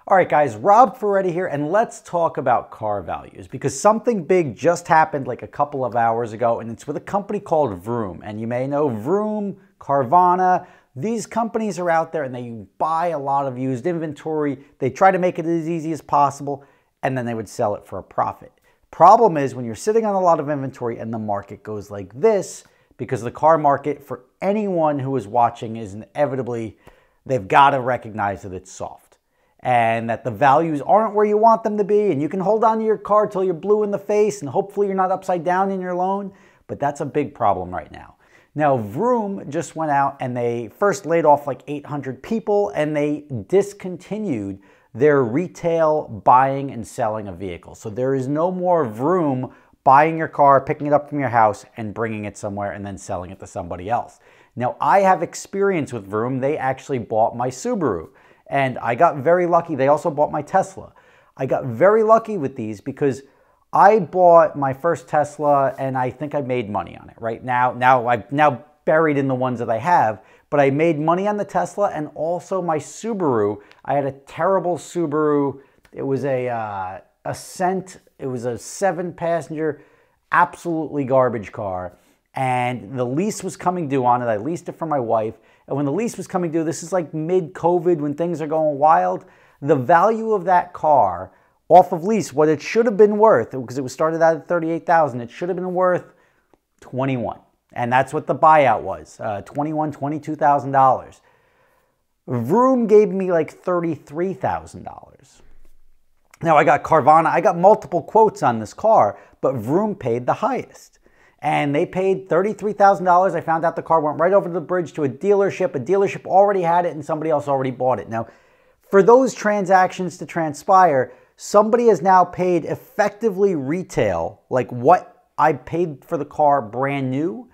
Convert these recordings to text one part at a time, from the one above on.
All right, guys, Rob Ferretti here, and let's talk about car values because something big just happened like a couple of hours ago, and it's with a company called Vroom. And you may know Vroom, Carvana. These companies are out there and they buy a lot of used inventory. They try to make it as easy as possible, and then they would sell it for a profit. Problem is when you're sitting on a lot of inventory and the market goes like this, because the car market, for anyone who is watching, is inevitably, they've got to recognize that it's soft. And that the values aren't where you want them to be, and you can hold on to your car till you're blue in the face and hopefully you're not upside down in your loan, but that's a big problem right now. Now, Vroom just went out and they first laid off like 800 people and they discontinued their retail buying and selling of vehicles. So there is no more Vroom buying your car, picking it up from your house and bringing it somewhere and then selling it to somebody else. Now, I have experience with Vroom. They actually bought my Subaru. And I got very lucky. They also bought my Tesla. I got very lucky with these because I bought my first Tesla and I think I made money on it. Right now I've now buried in the ones that I have, but I made money on the Tesla and also my Subaru. I had a terrible Subaru. It was a Ascent. It was a 7-passenger, absolutely garbage car. And the lease was coming due on it. I leased it for my wife. And when the lease was coming due, this is like mid-COVID when things are going wild, the value of that car off of lease, what it should have been worth, because it was started out at $38,000, it should have been worth $21,000. And that's what the buyout was, $21,000, $22,000. Vroom gave me like $33,000. Now I got Carvana, I got multiple quotes on this car, but Vroom paid the highest. And they paid $33,000. I found out the car went right over the bridge to a dealership. A dealership already had it and somebody else already bought it. Now, for those transactions to transpire, somebody has now paid effectively retail, like what I paid for the car brand new,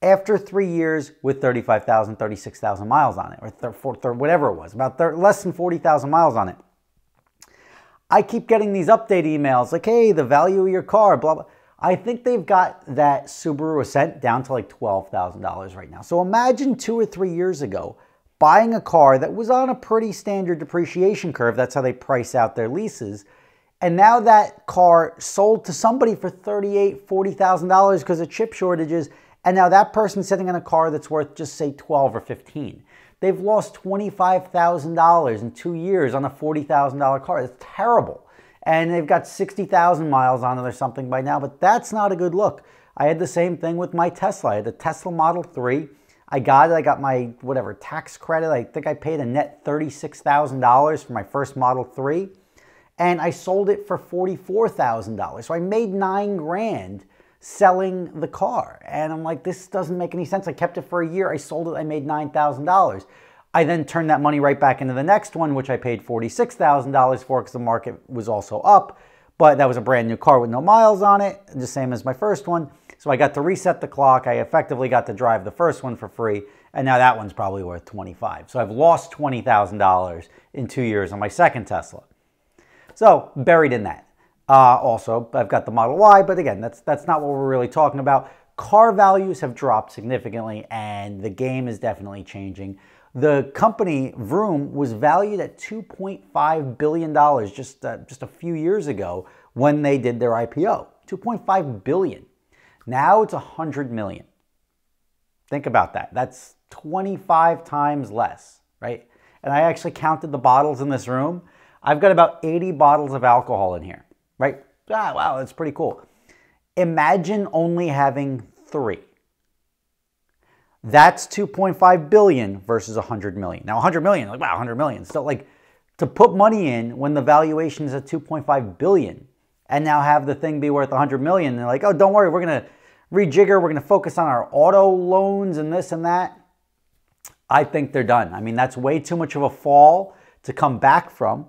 after 3 years with 35,000, 36,000 miles on it, or whatever it was, about less than 40,000 miles on it. I keep getting these update emails like, hey, the value of your car, blah, blah. I think they've got that Subaru Ascent down to like $12,000 right now. So imagine 2 or 3 years ago buying a car that was on a pretty standard depreciation curve. That's how they price out their leases. And now that car sold to somebody for $38,000, $40,000 because of chip shortages. And now that person's sitting in a car that's worth just say $12,000 or $15,000. They've lost $25,000 in 2 years on a $40,000 car. It's terrible. And they've got 60,000 miles on it or something by now, but that's not a good look. I had the same thing with my Tesla. I had the Tesla Model 3. I got my, whatever, tax credit. I think I paid a net $36,000 for my first Model 3. And I sold it for $44,000. So I made $9,000 selling the car. And I'm like, this doesn't make any sense. I kept it for a year. I sold it. I made $9,000. I then turned that money right back into the next one, which I paid $46,000 for because the market was also up. But that was a brand new car with no miles on it, the same as my first one. So I got to reset the clock. I effectively got to drive the first one for free. And now that one's probably worth $25,000. So I've lost $20,000 in 2 years on my second Tesla. So buried in that. Also, I've got the Model Y, but again, that's not what we're really talking about. Car values have dropped significantly and the game is definitely changing. The company, Vroom, was valued at $2.5 billion just a few years ago when they did their IPO. $2.5 billion. Now it's $100 million. Think about that. That's 25 times less, right? And I actually counted the bottles in this room. I've got about 80 bottles of alcohol in here, right? Ah, wow, that's pretty cool. Imagine only having 3. That's 2.5 billion versus 100 million. Now 100 million, like wow, 100 million. So like to put money in when the valuation is at 2.5 billion and now have the thing be worth 100 million, they're like, oh, don't worry, we're going to rejigger, we're going to focus on our auto loans and this and that. I think they're done. I mean, that's way too much of a fall to come back from.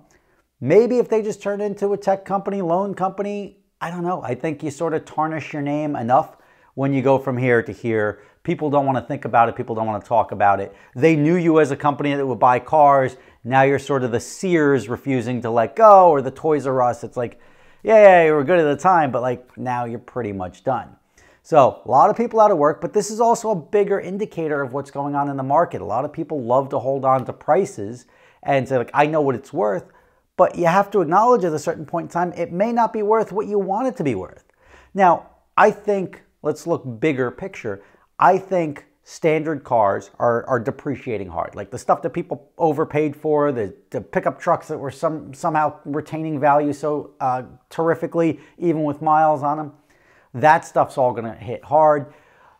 Maybe if they just turn into a tech company, loan company, I don't know. I think you sort of tarnish your name enough when you go from here to here. People don't want to think about it. People don't want to talk about it. They knew you as a company that would buy cars. Now you're sort of the Sears refusing to let go, or the Toys R Us. It's like, yeah, you were good at the time, but like now you're pretty much done. So a lot of people out of work, but this is also a bigger indicator of what's going on in the market. A lot of people love to hold on to prices and say, like, I know what it's worth, but you have to acknowledge at a certain point in time, it may not be worth what you want it to be worth. Now, I think, let's look bigger picture. I think standard cars are depreciating hard. Like the stuff that people overpaid for, the pickup trucks that were somehow retaining value so terrifically, even with miles on them, that stuff's all gonna hit hard.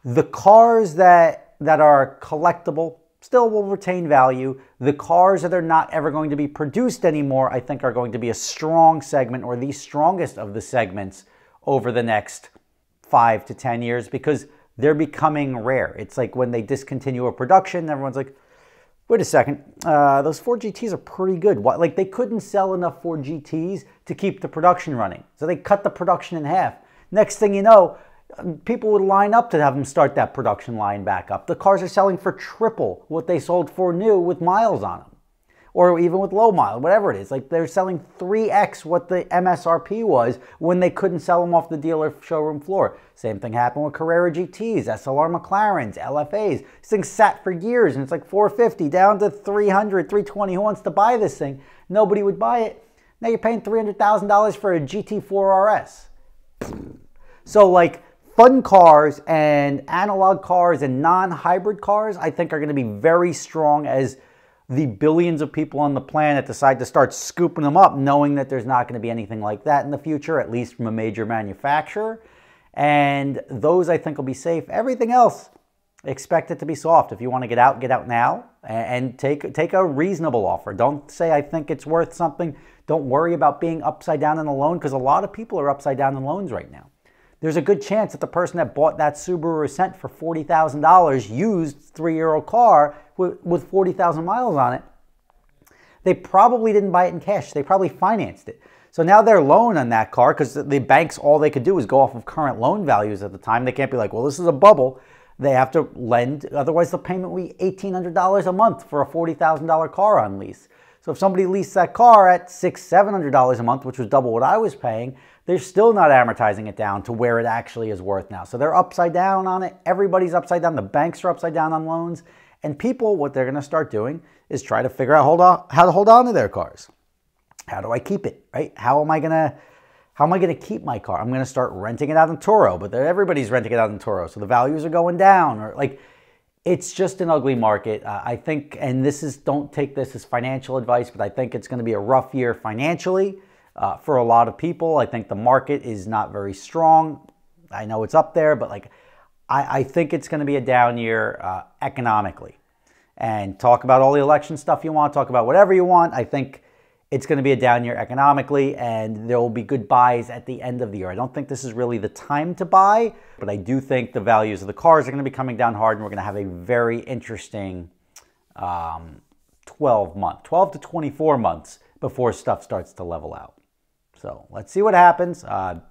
The cars that are collectible still will retain value. The cars that are not ever going to be produced anymore, I think are going to be a strong segment, or the strongest of the segments over the next 5 to 10 years, because they're becoming rare. It's like when they discontinue a production, everyone's like, wait a second, those Ford GTs are pretty good. What? Like they couldn't sell enough Ford GTs to keep the production running. So they cut the production in half. Next thing you know, people would line up to have them start that production line back up. The cars are selling for triple what they sold for new with miles on them, or even with low mile, whatever it is. Like they're selling 3x what the MSRP was when they couldn't sell them off the dealer showroom floor. Same thing happened with Carrera GTs, SLR McLarens, LFAs. These things sat for years and it's like $450 down to $300, $320. Who wants to buy this thing? Nobody would buy it. Now you're paying $300,000 for a GT4 RS. So like, fun cars and analog cars and non-hybrid cars, I think are going to be very strong as the billions of people on the planet decide to start scooping them up, knowing that there's not going to be anything like that in the future, at least from a major manufacturer. And those I think will be safe. Everything else, expect it to be soft. If you want to get out now and take a reasonable offer. Don't say I think it's worth something. Don't worry about being upside down in a loan, because a lot of people are upside down in loans right now. There's a good chance that the person that bought that Subaru Ascent for $40,000, used 3-year-old car with 40,000 miles on it, they probably didn't buy it in cash. They probably financed it. So now their loan on that car, because the banks, all they could do is go off of current loan values at the time. They can't be like, well, this is a bubble. They have to lend. Otherwise, the payment will be $1,800 a month for a $40,000 car on lease. So if somebody leased that car at $600, $700 a month, which was double what I was paying, they're still not amortizing it down to where it actually is worth now. So they're upside down on it. Everybody's upside down. The banks are upside down on loans. And people, what they're going to start doing is try to figure out how to hold on to their cars. How do I keep it, right? How am I going to keep my car? I'm going to start renting it out in Turo, but everybody's renting it out in Turo. So the values are going down, or like, it's just an ugly market. I think, and don't take this as financial advice, but I think it's going to be a rough year financially for a lot of people. I think the market is not very strong. I know it's up there, but like, I think it's going to be a down year economically. And talk about all the election stuff you want, talk about whatever you want. I think it's going to be a down year economically, and there will be good buys at the end of the year. I don't think this is really the time to buy, but I do think the values of the cars are going to be coming down hard, and we're going to have a very interesting 12 to 24 months before stuff starts to level out. So let's see what happens.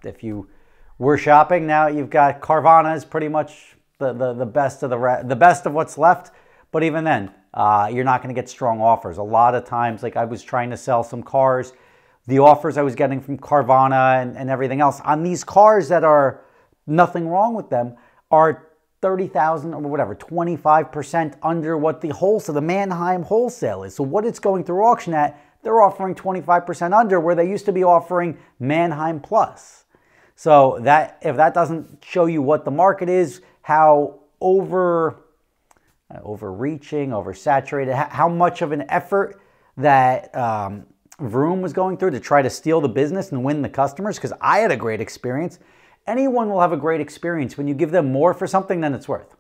If you were shopping, now you've got Carvana is pretty much the best of the best of what's left. But even then, you're not going to get strong offers. A lot of times, like I was trying to sell some cars, the offers I was getting from Carvana and everything else on these cars that are nothing wrong with them are 30,000 or whatever, 25% under what the Manheim wholesale is. So what it's going through auction at, they're offering 25% under where they used to be offering Manheim plus. So that if that doesn't show you what the market is, how overreaching, oversaturated, how much of an effort that Vroom was going through to try to steal the business and win the customers, because I had a great experience. Anyone will have a great experience when you give them more for something than it's worth.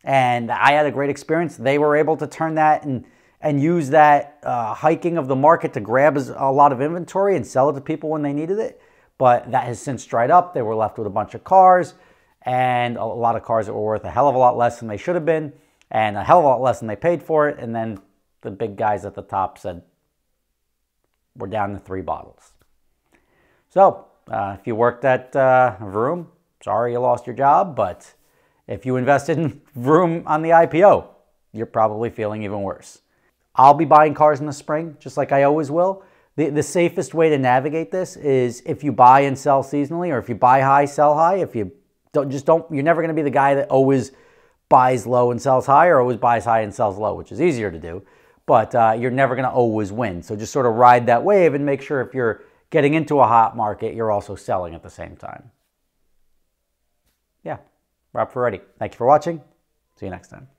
And I had a great experience. They were able to turn that and use that hiking of the market to grab a lot of inventory and sell it to people when they needed it. But that has since dried up. They were left with a bunch of cars, and a lot of cars that were worth a hell of a lot less than they should have been, and a hell of a lot less than they paid for it. And then the big guys at the top said, we're down to 3 bottles. So if you worked at Vroom, sorry you lost your job, but if you invested in Vroom on the IPO, you're probably feeling even worse. I'll be buying cars in the spring, just like I always will. The safest way to navigate this is if you buy and sell seasonally, or if you buy high, sell high. If you don't, you're never going to be the guy that always buys low and sells high, or always buys high and sells low, which is easier to do. but you're never going to always win. So just sort of ride that wave and make sure if you're getting into a hot market, you're also selling at the same time. Yeah, Rob Ferretti. Thank you for watching. See you next time.